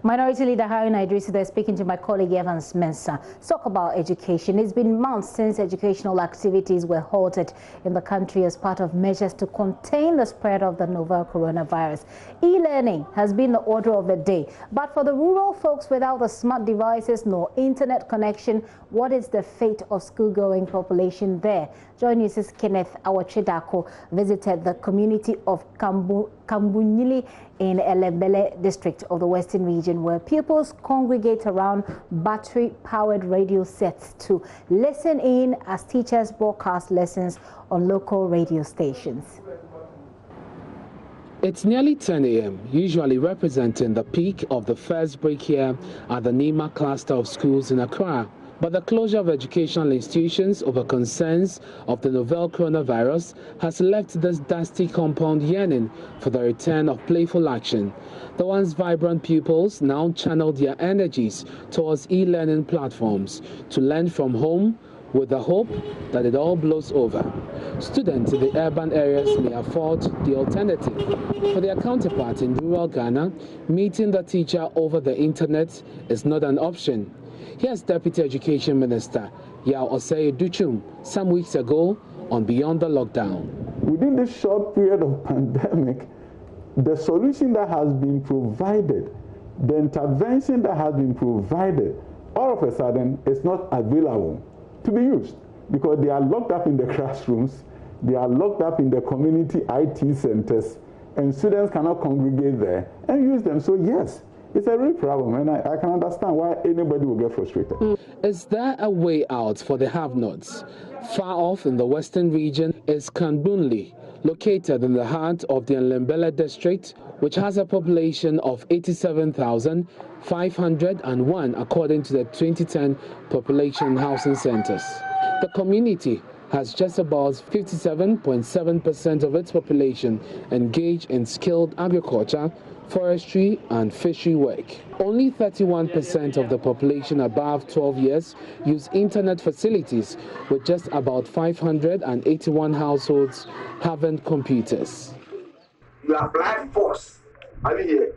Minority Leader Harry Idris is speaking to my colleague Evans Mensah. Talk about education. It's been months since educational activities were halted in the country as part of measures to contain the spread of the novel coronavirus. E-learning has been the order of the day. But for the rural folks without the smart devices nor internet connection, what is the fate of school-going population there? JoyNews' Kenneth Awachidako visited the community of Kamgbunli in Elembele district of the Western region, where pupils congregate around battery-powered radio sets to listen in as teachers broadcast lessons on local radio stations. It's nearly 10 a.m., usually representing the peak of the first break here at the Nima cluster of schools in Accra. But the closure of educational institutions over concerns of the novel coronavirus has left this dusty compound yearning for the return of playful action. The once vibrant pupils now channel their energies towards e-learning platforms to learn from home with the hope that it all blows over. Students in the urban areas may afford the alternative. For their counterparts in rural Ghana, meeting the teacher over the internet is not an option. Here's Deputy Education Minister Yao Osei Duchum some weeks ago on Beyond the Lockdown. Within this short period of pandemic, the solution that has been provided, the intervention that has been provided, all of a sudden is not available to be used because they are locked up in the classrooms, they are locked up in the community IT centers, and students cannot congregate there and use them. So yes, it's a real problem, and I can understand why anybody will get frustrated. Is there a way out for the have-nots? Far off in the western region is Kamgbunli, located in the heart of the Elembele district, which has a population of 87,501 according to the 2010 population housing census. The community has just about 57.7% of its population engaged in skilled agriculture, forestry and fishery work. Only 31% of the population above 12 years use internet facilities, with just about 581 households having computers. You apply force. Are you here?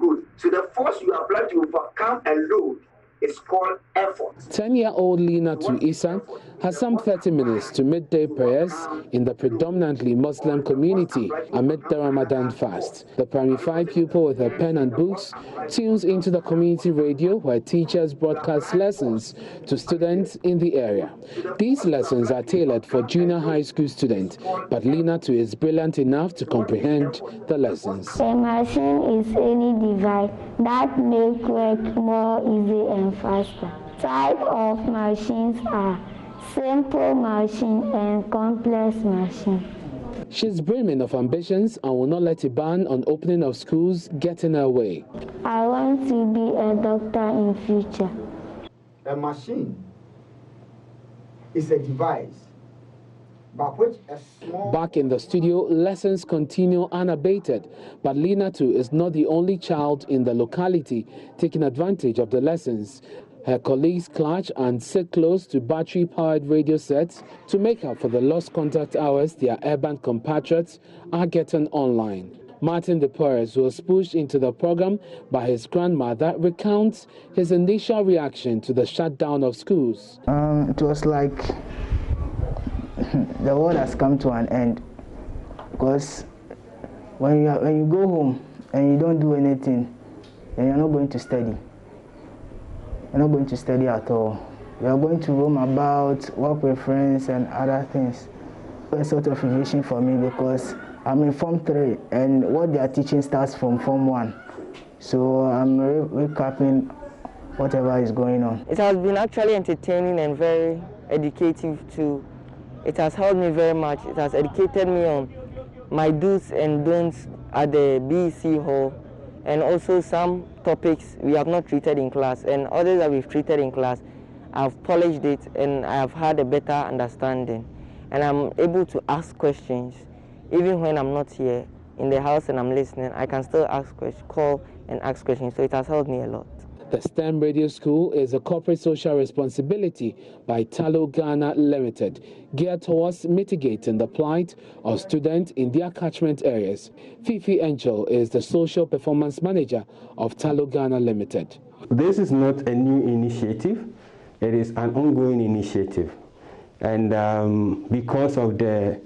Good. So the force you apply to overcome a load is called effort. 10-year-old Lina Isa has some 30 minutes to midday prayers in the predominantly Muslim community amid the Ramadan fast. The primary 5 pupil with her pen and books tunes into the community radio where teachers broadcast lessons to students in the area. These lessons are tailored for junior high school students, but Lina is brilliant enough to comprehend the lessons. A machine is any device that makes work more easy and faster. Type of machines are simple machine and complex machine. She's brimming of ambitions and will not let a ban on opening of schools get in her way. I want to be a doctor in future. A machine is a device by which a small... Back in the studio, lessons continue unabated, but Lina is not the only child in the locality taking advantage of the lessons. Her colleagues clutch and sit close to battery-powered radio sets to make up for the lost contact hours their urban compatriots are getting online. Martin De Porres, who was pushed into the program by his grandmother, recounts his initial reaction to the shutdown of schools. It was like the world has come to an end, because when you go home and you don't do anything, then you're not going to study. You're not going to study at all. You're going to roam about, work with friends and other things. It's a sort of revision for me because I'm in Form 3 and what they are teaching starts from Form 1. So I'm recapping whatever is going on. It has been actually entertaining and very educative too. It has helped me very much. It has educated me on my do's and don'ts at the BEC hall, and also some topics we have not treated in class, and others that we've treated in class. I've polished it and I have had a better understanding, and I'm able to ask questions. Even when I'm not here in the house and I'm listening, I can still ask questions, call and ask questions, so it has helped me a lot. The STEM Radio School is a corporate social responsibility by Talo Ghana Limited, geared towards mitigating the plight of students in their catchment areas. Fifi Angel is the social performance manager of Talo Ghana Limited. This is not a new initiative, it is an ongoing initiative. And because of the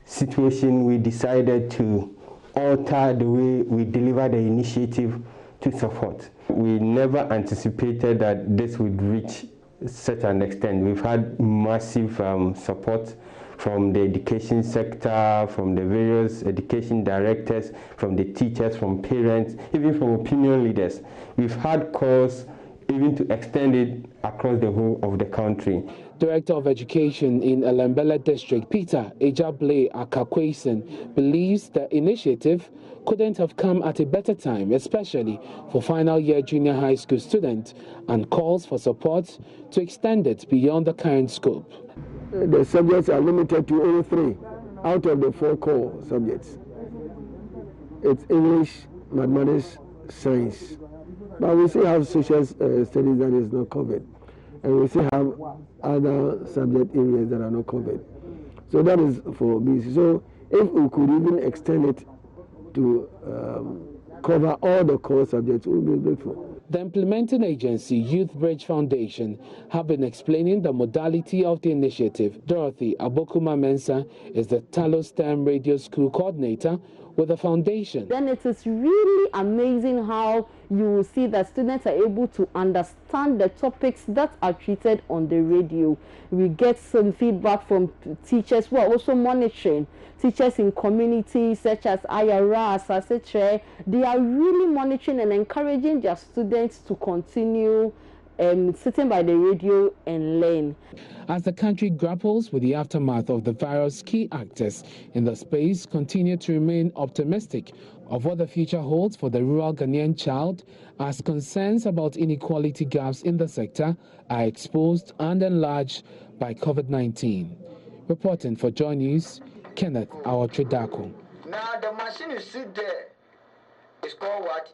situation, we decided to alter the way we deliver the initiative to support. We never anticipated that this would reach such an extent. We've had massive support from the education sector, from the various education directors, from the teachers, from parents, even from opinion leaders. We've had calls even to extend it across the whole of the country. Director of Education in Elembele District, Peter Ejable Akakweisen, believes the initiative couldn't have come at a better time, especially for final year junior high school students, and calls for support to extend it beyond the current scope. The subjects are limited to only 3 out of the 4 core subjects. It's English, mathematics, science. But we still have social studies that is not covered. And we still have other subject areas that are not covered. So that is for BC. So if we could even extend it to cover all the core subjects, we would be grateful. The implementing agency, Youth Bridge Foundation, have been explaining the modality of the initiative. Dorothy Abokuma Mensah is the Talo STEM Radio School coordinator with the foundation. Then it is really amazing how you will see that students are able to understand the topics that are treated on the radio. We get some feedback from teachers who are also monitoring. Teachers in communities such as IRAS, etc. They are really monitoring and encouraging their students to continue sitting by the radio and learn. As the country grapples with the aftermath of the virus, key actors in the space continue to remain optimistic of what the future holds for the rural Ghanaian child, as concerns about inequality gaps in the sector are exposed and enlarged by Covid-19. Reporting for JoyNews, Kenneth Awatredako. Now the machine you see there is called what?